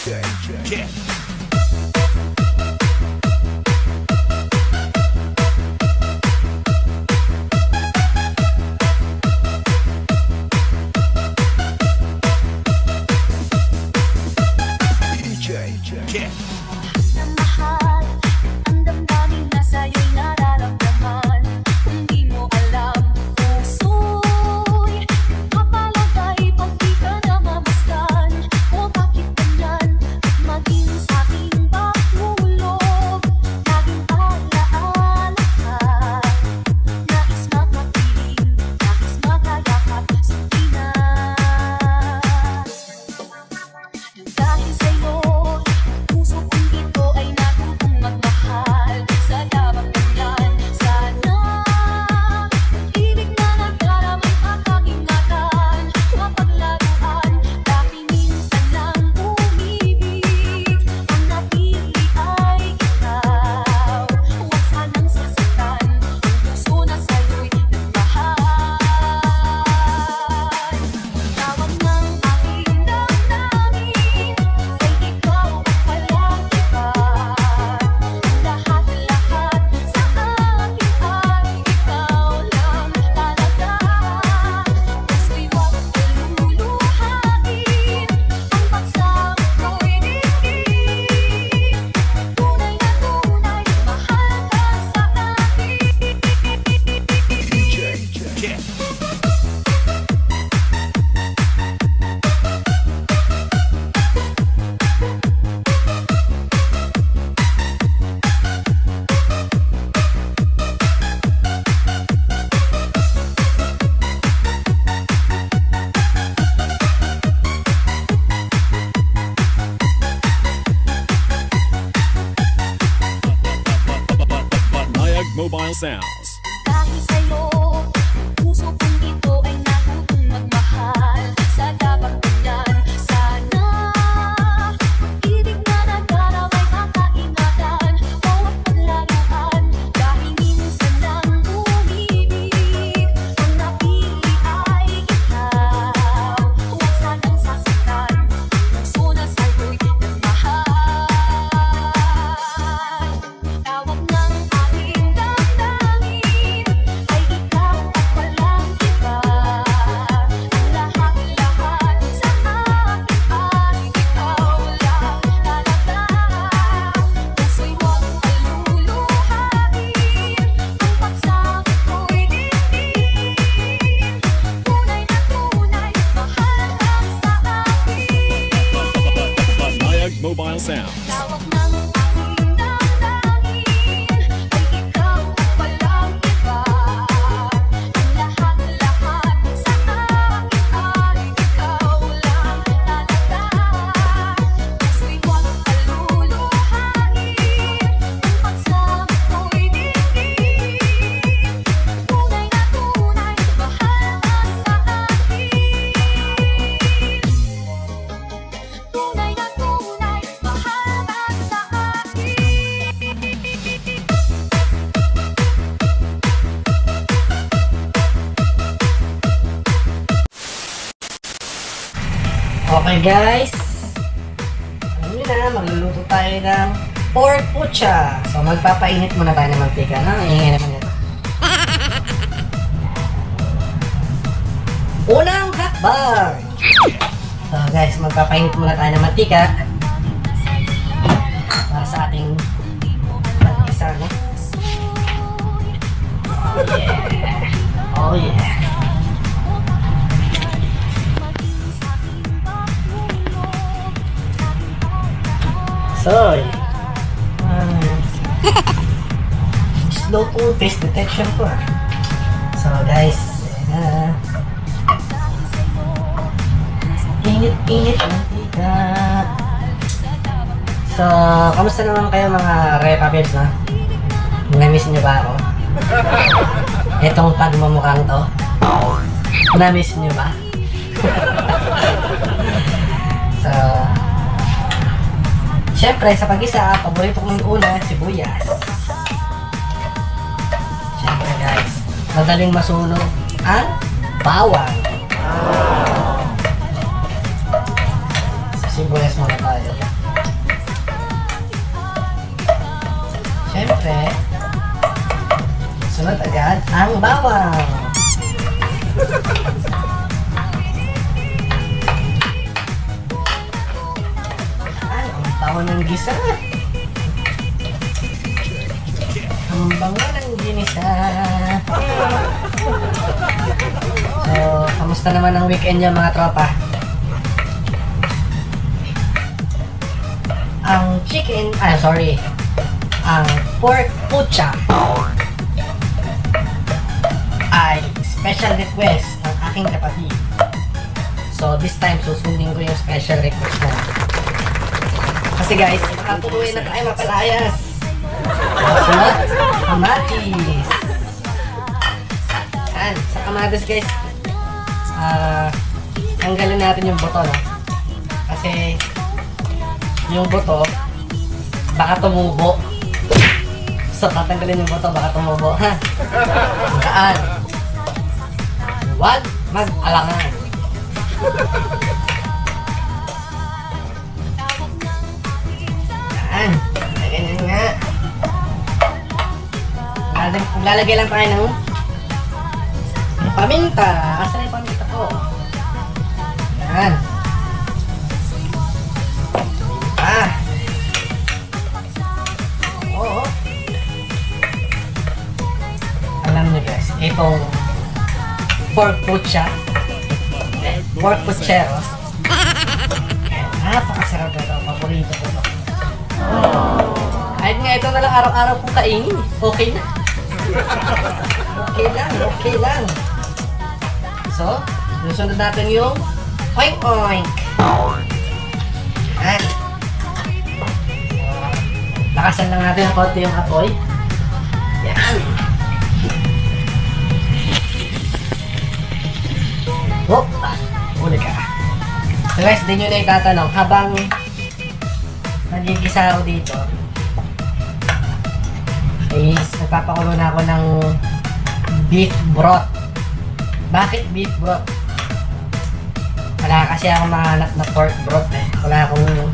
Yeah. Yeah. Mahal, ang damdamin na sa'yo'y nararamdaman. Kung di mo alam, puso'y kapalagay pag di ka namamasdan. O bakit ganyan, maging sa'king paghulog. Laging alaala ka, nais makapiling, nais makayakap sa pinan. Dahil sa'yo, puso kong ito ay natutong magmahal. Sa labang ganyan, sana ibig na nagdaramay pag-ingatan. Mapaglaruan, dahil minsan lang umibig. Ang napili ay ikaw. Huwag sanang sasaktan, ang puso na sa'yo'y nagmahal. Tawag ng aking damdamin ay ikaw at walang iba. Lahat-lahat sa akin ay ikaw lang talaga. Puso'y huwag luluhain, ang pagsama ko'y diin. Tunay na tunay, mahal ka sa akin. Yeah. Nayag Mobile Sounds. Dahil sa'yo, puso kong ito ay natutong magmahal. Sa labang ganyan, sana ibig na nagdaramay kakaingatan. Bawat paglaruan, dahil minsan lang umibig. Ang napili ay ikaw. Huwag sanang sasaktan, puso na sa'yo'y nagmahal. Tawag ng aking damdamin ay ikaw at walang iba. Ang lahat-lahat sa akin ay ikaw lang talaga. Puso'y huwag paluluhain, ang pagsama ko'y diin. Tunay na tunay, mahal ka sa akin. Nayag Mobile Sounds. Tawag ng aking damdamin ay ikaw at walang iba. Ang lahat-lahat sa akin ay ikaw lang talaga. Puso'y huwag paluluhain, ang pagsama ko'y diin. Tunay na tunay, mahal ka sa akin. Tunay na tunay, mahal ka sa akin. Okay guys, alam nyo na, magluluto tayo ng pork pucha. So magpapainit muna tayo ng mantika. Ingay naman ito. Unang hakbang! So guys, magpapainit muna tayo ng mantika para sa ating pag-isa, no? Yeah. Oh yeah. So, slow po face detection po. So guys, init-init mantika. So, kamusta naman kayo mga Repa Babes, no? Na-miss niyo ba ako? Itong pagmumukhang to? Na-miss niyo ba? So, syempre sa pag-isa, paborito kong ulam, sibuyas. Syempre guys, madaling masunog ang bawang. Sibuyas muna tayo. Siyempre, sunod agad ang bawang. Ang bango ng gisa. Ang bango ng ginisa. So, kamusta naman ang weekend niya mga tropa? Ang ang pork pucha ay special request ng aking kapatid. So, this time, susundin ko yung special request na. Kasi guys, nakatuloy na tayo mapalayas. Sunod, kamatis. Yan, sa kamatis guys, tanggalin natin yung buto, no? Kasi, yung buto, baka tumubo. So, tatanggalin yung buto, baka tumubo, ha? Saan? Huwag mag-alangan. Yan, ganyan nga. Lalagay lang tayo ng paminta. Asan yung paminta ko? Yan. Oo. Alam niyo guys, itong pork pucha, pork pucheros, napakasarap na ito. Paborito ko ito. Kahit nga ito na lang araw-araw kong kainin, okay na. Okay lang. So, susunod natin yung oink oink. Yan. Lakasan lang natin ang konti yung apoy. Yan. Oh, uli ka. So guys, di nyo na itatanong, habang nagigisa ako dito, is nagpapakulo na ako ng beef broth. Bakit beef broth? Wala kasi ako mahanap na pork broth eh. Wala akong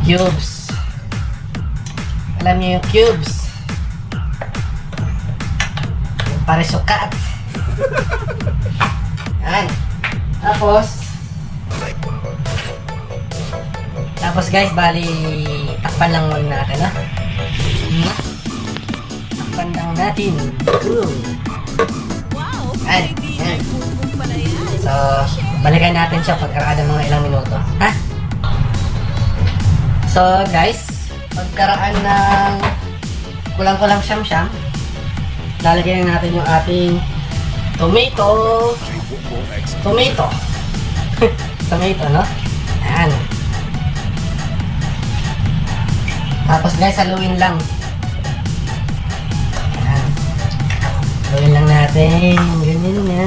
cubes. Alam niyo yung cubes? Yung parisukat. Yan. Tapos guys, bali takpan lang muna natin, ha? Takpan lang natin. Yan. So, balikan natin siya pagkaraan ng mga ilang minuto. Ha? So, guys, pagkaraan ng kulang-kulang siyam-siyam, lalagyan natin yung ating tomato, no? Ayan. Tapos guys, haluin lang. Ayan. Haluin lang natin. Ganyan na.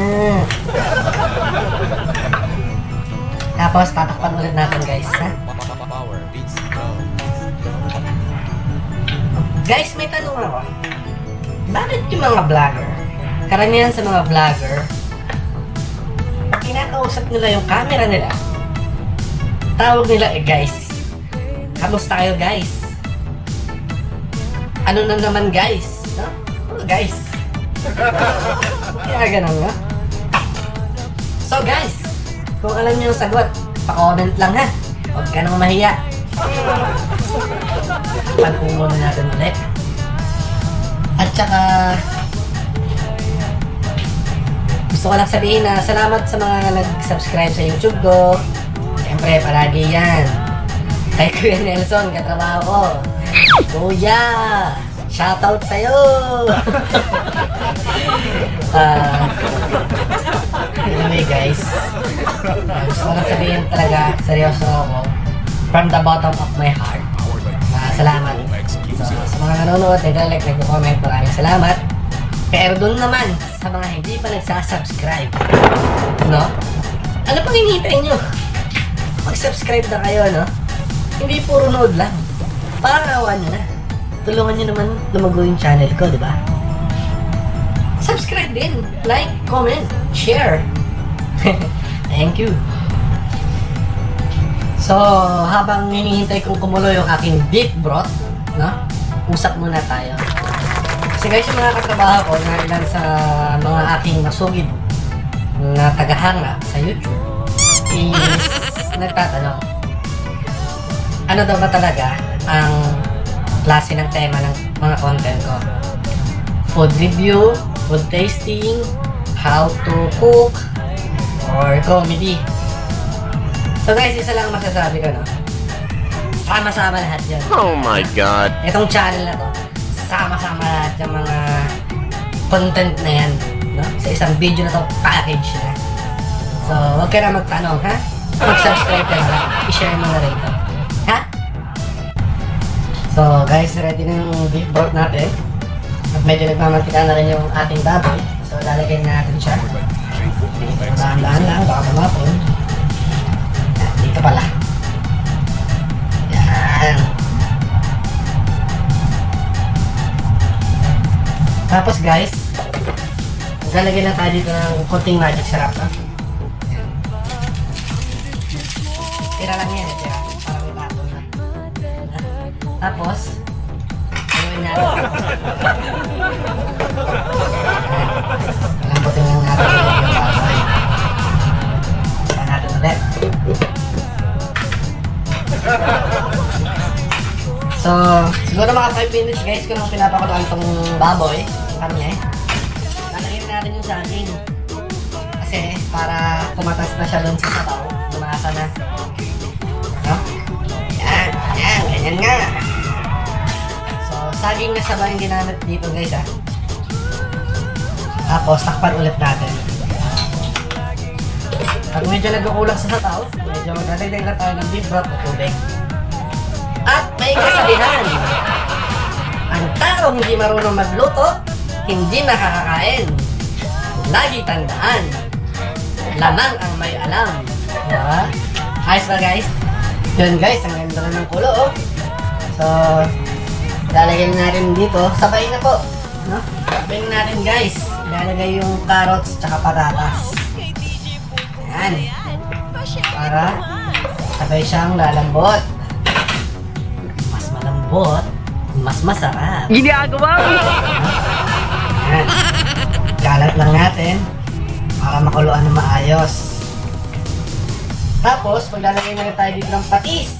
Tapos, tatakpan ulit natin guys, ha? Guys, may tanong ako. Bakit yung mga vlogger, karamihan sa mga vlogger, kinakausap nila yung camera nila, tawag nila, guys, kamusta kayo guys? Ano na naman guys? No? Oh, guys. Kaya ganun nga. So guys, kung alam niyo yung sagot, pa-comment lang ha. Huwag ka nang mahiya. Pag-umo na natin ulit. At saka, gusto ko lang sabihin na salamat sa mga nag-subscribe sa YouTube ko. Siyempre, palagi yan. Kay Kuya Nelson, katrabaho ko. Kuya! Shoutout sa'yo! Anyway guys, gusto ko lang sabihin talaga, seryoso ako. From the bottom of my heart. Salamat. So, sa mga nanonood, nag-like, nag-comment, maraming salamat. Pero doon naman, sa mga hindi pa nagsasubscribe, no? Ano pang hinihintay nyo? Mag-subscribe na kayo, no? Hindi puro nood lang. Parang awan nyo na. Tulungan nyo naman lumago yung channel ko, di ba? subscribe din. Like, comment, share. Thank you. So, habang hinihintay kong kumulo yung aking beef broth, no? Usap muna tayo. Kasi guys, yung mga katrabaho ko na ilan sa mga aking masugid na tagahanga sa YouTube is nagtatanong, ano daw ba talaga ang klase ng tema ng mga content ko? Food review, food tasting, how to cook, or comedy. So guys, isa lang masasabi ko, no? Sama-sama lahat yan. Oh my God. Itong channel na to, sama-sama lahat yung mga content na yan, no? Sa isang video na to, package na. So, huwag ka na magtanong, ha? Mag-subscribe ka na lang. I-share mo na rin ito. Ha? So, guys, ready na yung beef broth natin. At medyo nagmamantika na rin yung ating baboy. So, lalagyan natin siya. Dahan-dahan lang, baka pumapon. Yan, dito pala. Yan. Tapos guys, lalagyan na tayo dito ng konting magic syrup. No? Yan. Tira lang yan, tira. Para may bato na. Tapos, gawin natin. Lambutin lang natin yung baboy. Saan natin ulit. So, siguro mga 5 minutes guys kung nung pinapakuluan tong baboy, kami lalagyan natin yung saging. Kasi para kumatas na siya doon sa sabaw, lumasa na. No? Yan, yan, ganyan nga. So, saging na sabaw yung ginamit dito guys ha. Tapos, takpan ulit natin. Pag medyo nagkukulang sa sabaw, medyo magdadagdag na tayo ng beef broth o tubig. At may kasabihan, ang taong hindi marunong magluto, hindi nakakakain. Lagi tandaan, lamang ang may alam. Diba? Ayos ba guys? Yun guys, ang ganda na ng kulo oh. So, lalagyan natin dito, sabay na po. No? Sabay na natin guys. Ilalagay yung carrots tsaka patatas. Yan. Para sabay siyang lalambot. Mas malambot, mas masarap. Ginagawa mo! Yan. Kalat lang natin para makuluan na maayos. Tapos, maglalagay na tayo dito ng patis.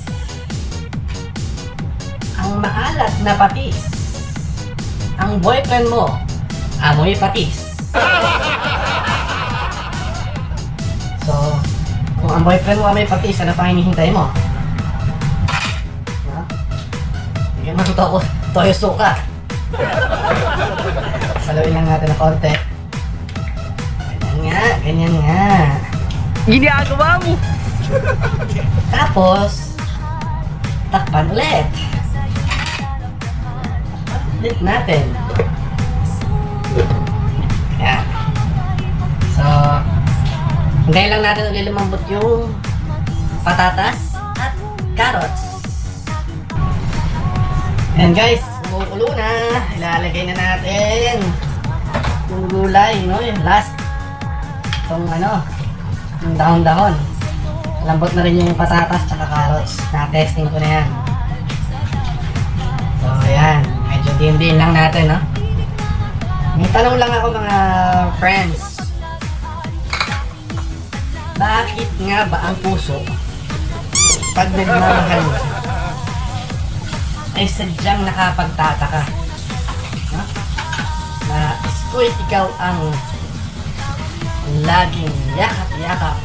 Ang maalat na patis. Ang boyfriend mo, amoy patis. So, kung ang boyfriend mo amoy patis, ano pa hinihintay mo? Bigyan mo ito toyo suka. Saluin lang natin ng konti. Ganyan nga. Ginagawa mo! Tapos, takpan ulit. Ulit natin. Yan. So, hintayin lang natin ulit lumambot yung patatas at carrots. And guys, kumukulo na. Ilalagay na natin yung gulay, no? Yung last. Itong ano, yung dahon-dahon. Lambot na rin yung patatas tsaka carrots. Na-testing ko na yan. So, ayan. Medyo din-din lang natin, no? May tanong lang ako mga friends. Bakit nga ba ang puso pag nagmamahal mo ay sadyang nakapagtataka? No? Na iskoy ikaw ang laging yakap-yakap.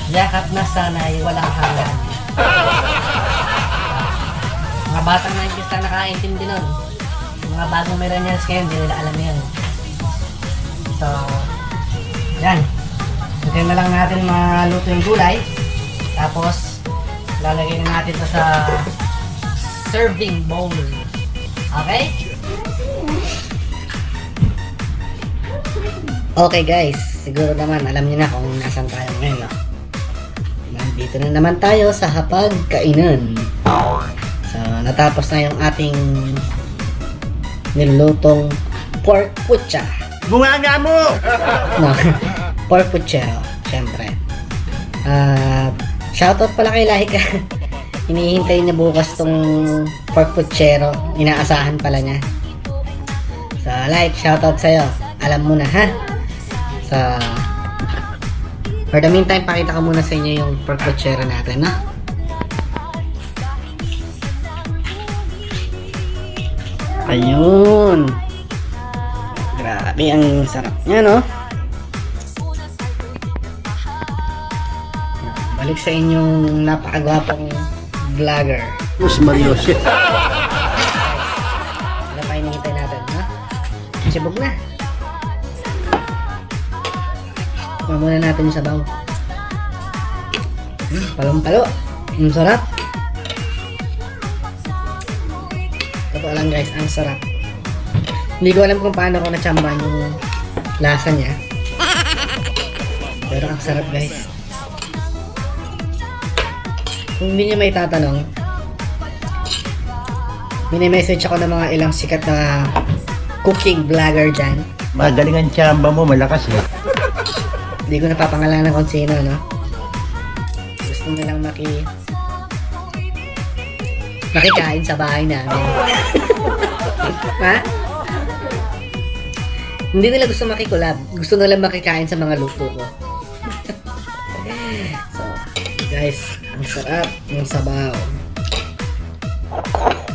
Yakap na sana'y walang hanggan. Mga batang 90s na nakaintindi nun. Mga bagong millennials ngayon, hindi nila alam yan. So, yan. Hintayin na lang natin maluto yung gulay. Tapos, lalagay na natin ito sa serving bowl. Okay? Okay guys, siguro naman alam niyo na kung nasan tayo ngayon, no? Nandito na naman tayo sa hapag-kainan. So, natapos na yung ating nilutong pork pucha. Bunganga mo! No, pork puchero, syempre. Shoutout pala kay Laika. Hinihintay niya bukas tong pork puchero. Inaasahan pala niya. So, like, shoutout sa'yo. Alam mo na, ha? So, for the meantime, pakita ko muna sa inyo yung pork puchero natin, no? Ayun! Grabe, ang sarap niya, no? Balik sa inyong napakagwapong vlogger. Mas Marios. Ano pa hinihintay natin, ha? Sibog na. Kuha muna natin yung sabaw. Palong-palo. Ang sarap. Totoo lang guys, ang sarap. Hindi ko alam kung paano ko natsambahan yung lasa niya. Pero ang sarap guys. Kung hindi niyo may tatanong, mini-message ako ng mga ilang sikat na cooking vlogger dyan. Magaling ang tsamba mo, malakas eh. Hindi ko napapangalanan kung sino, no? Gusto nilang makikain sa bahay namin. Ha? Hindi nila gusto makikulab. Gusto nila makikain sa mga luto ko. So, guys, ang sarap ng sabaw.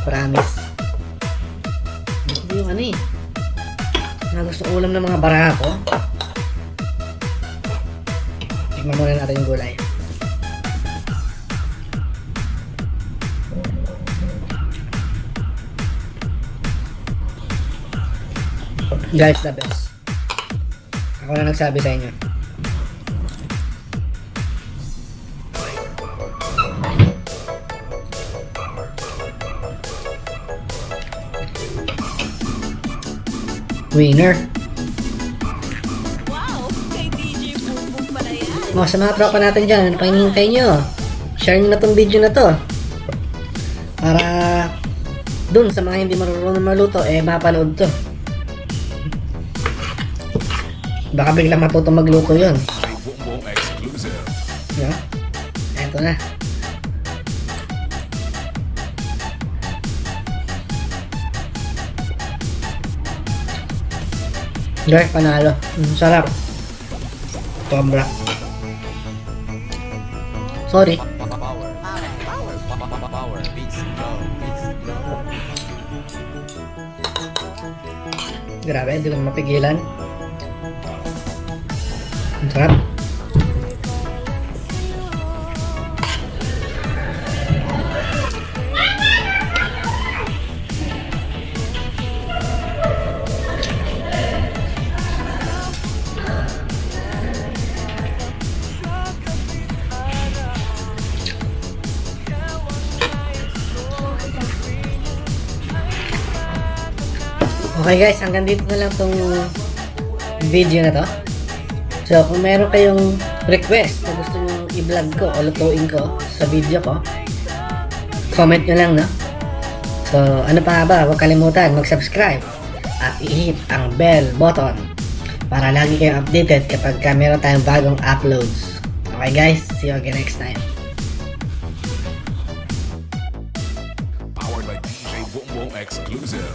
Promise. Ito yung ano eh. Na gusto ulam ng mga barako. Tignan muna natin yung gulay. Guys, the best. Ako na nagsabi sa inyo. Winner. Mga sa mga tropa natin dyan, ano pa hinihintay nyo? Share nyo na tong video na to. Para dun sa mga hindi marunong maluto, mapanood to. Baka bigla matuto magluto yun. Yeah? Eto na. Guys, panalo. Sarap. Sobra. Sorry. Grabe, hindi ko na mapigilan. Ang sarap. Okay guys, hanggang dito na lang tong video na to. So, kung meron kayong request na gusto nyo i-vlog ko o lutuin ko sa video ko, comment nyo lang, no? So, ano pa ba? Huwag kalimutan mag-subscribe at i-hit ang bell button para lagi kayong updated kapag meron tayong bagong uploads. Okay guys, see you again next time. Powered by DJ Wombo Exclusive.